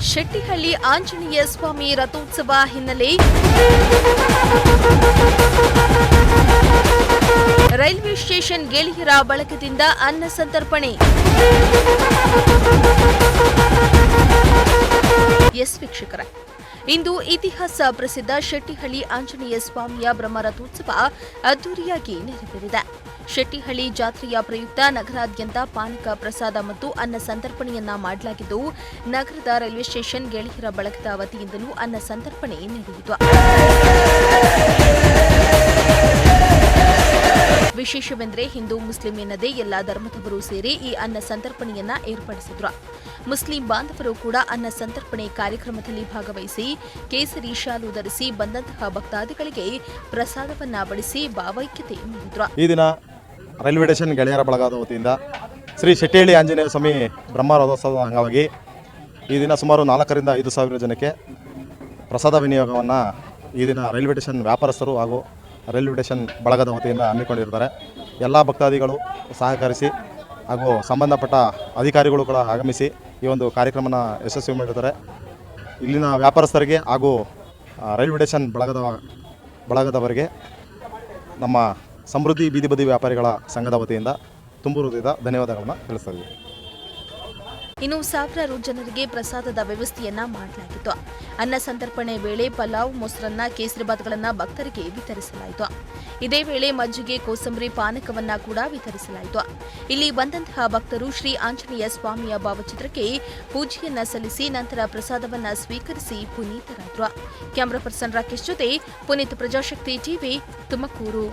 ಶೆಟ್ಟಿಹಳ್ಳಿ ಆಂಜನೇಯ ಸ್ವಾಮಿ ರಥೋತ್ಸವ ಹಿನ್ನೆಲೆ railway station ಗೆಳೆಯರ ಬಳಗದಿಂದ ಅನ್ನ ಸಂತರ್ಪಣೆ. ಎಸ್ ವೀಕ್ಷಕರೇ, ಇಂದು ಇತಿಹಾಸ ಪ್ರಸಿದ್ಧ ಶೆಟ್ಟಿಹಳ್ಳಿ ಆಂಜನೇಯ ಸ್ವಾಮಿಯ ಬ್ರಹ್ಮರಥೋತ್ಸವ ಅದ್ದೂರಿಯಾಗಿ ನೆರವೇರಿದೆ. ಶೆಟ್ಟಿಹಳ್ಳಿ ಜಾತ್ರೆಯ ಪ್ರಯುಕ್ತ ನಗರಾದ್ಯಂತ ಪಾನಕ ಪ್ರಸಾದ ಮತ್ತು ಅನ್ನ ಸಂತರ್ಪಣೆಯನ್ನ ಮಾಡಲಾಗಿದ್ದು, ನಗರದ ರೈಲ್ವೆ ಸ್ಟೇಷನ್ ಗೆಳೆಯರ ಬಳಗದ ವತಿಯಿಂದಲೂ ಅನ್ನ ಸಂತರ್ಪಣೆ ನಡೆಯಿತು. ವಿಶೇಷವೆಂದರೆ ಹಿಂದೂ ಮುಸ್ಲಿಂ ಎನ್ನದೇ ಎಲ್ಲಾ ಧರ್ಮದವರು ಸೇರಿ ಈ ಅನ್ನ ಸಂತರ್ಪಣೆಯನ್ನ ಏರ್ಪಡಿಸಿದ್ರು. ಮುಸ್ಲಿಂ ಬಾಂಧವರು ಕೂಡ ಅನ್ನ ಸಂತರ್ಪಣೆ ಕಾರ್ಯಕ್ರಮದಲ್ಲಿ ಭಾಗವಹಿಸಿ ಕೇಸರಿ ಶಾಲು ಧರಿಸಿ ಬಂದಂತಹ ಭಕ್ತಾದಿಗಳಿಗೆ ಪ್ರಸಾದವನ್ನ ಬಡಿಸಿ ಭಾವೈಕ್ಯತೆ ನೀಡಿದ್ರು. ಈ ದಿನ ರೈಲ್ವೆ ಸ್ಟೇಷನ್ ಗೆಳೆಯರ ಬಳಗದ ವತಿಯಿಂದ ಶ್ರೀ ಶೆಟ್ಟಿಹಳ್ಳಿ ಆಂಜನೇಯ ಸ್ವಾಮಿ ಬ್ರಹ್ಮರಥೋತ್ಸವದ ಅಂಗವಾಗಿ ಈ ದಿನ ಸುಮಾರು 4,000 ರಿಂದ 5,000 ಜನಕ್ಕೆ ಪ್ರಸಾದ ವಿನಿಯೋಗವನ್ನು ಈ ದಿನ ರೈಲ್ವೆ ಸ್ಟೇಷನ್ ವ್ಯಾಪಾರಸ್ಥರು ಹಾಗೂ ರೈಲ್ವೆ ಸ್ಟೇಷನ್ ಬಳಗದ ವತಿಯಿಂದ ಹಮ್ಮಿಕೊಂಡಿರ್ತಾರೆ. ಎಲ್ಲ ಭಕ್ತಾದಿಗಳು ಸಹಕರಿಸಿ ಹಾಗೂ ಸಂಬಂಧಪಟ್ಟ ಅಧಿಕಾರಿಗಳು ಕೂಡ ಆಗಮಿಸಿ ಈ ಒಂದು ಕಾರ್ಯಕ್ರಮನ ಯಶಸ್ವಿ ಮಾಡಿರ್ತಾರೆ. ಇಲ್ಲಿನ ವ್ಯಾಪಾರಸ್ಥರಿಗೆ ಹಾಗೂ ರೈಲ್ವೆ ಸ್ಟೇಷನ್ ಬಳಗದವರಿಗೆ ನಮ್ಮ ಸಮೃದ್ಧಿ ಬೀದಿ ಬದಿ ವ್ಯಾಪಾರಿಗಳ ಸಂಘದ ವತಿಯಿಂದ ತುಂಬು ಹೃದಯದ ಧನ್ಯವಾದಗಳನ್ನು ತಿಳಿಸ್ತೀವಿ. ಇನ್ನು ಸಾವಿರಾರು ಜನರಿಗೆ ಪ್ರಸಾದದ ವ್ಯವಸ್ಥೆಯನ್ನ ಮಾಡಲಾಗಿತ್ತು. ಅನ್ನ ಸಂತರ್ಪಣೆ ವೇಳೆ ಪಲಾವ್, ಮೊಸರನ್ನ, ಕೇಸರಿಬಾತ್ಗಳನ್ನು ಭಕ್ತರಿಗೆ ವಿತರಿಸಲಾಯಿತು. ಇದೇ ವೇಳೆ ಮಜ್ಜಿಗೆ, ಕೋಸಂಬರಿ, ಪಾನಕವನ್ನ ಕೂಡ ವಿತರಿಸಲಾಯಿತು. ಇಲ್ಲಿ ಬಂದಂತಹ ಭಕ್ತರು ಶ್ರೀ ಆಂಜನೇಯ ಸ್ವಾಮಿಯ ಭಾವಚಿತ್ರಕ್ಕೆ ಪೂಜೆಯನ್ನ ಸಲ್ಲಿಸಿ ನಂತರ ಪ್ರಸಾದವನ್ನ ಸ್ವೀಕರಿಸಿ ಪುನೀತರಾದರು. ಕ್ಯಾಮರಾ ಪರ್ಸನ್ ರಾಕೇಶ್ ಜೊತೆ ಪುನೀತ್, ಪ್ರಜಾಶಕ್ತಿ ಟಿವಿ, ತುಮಕೂರು.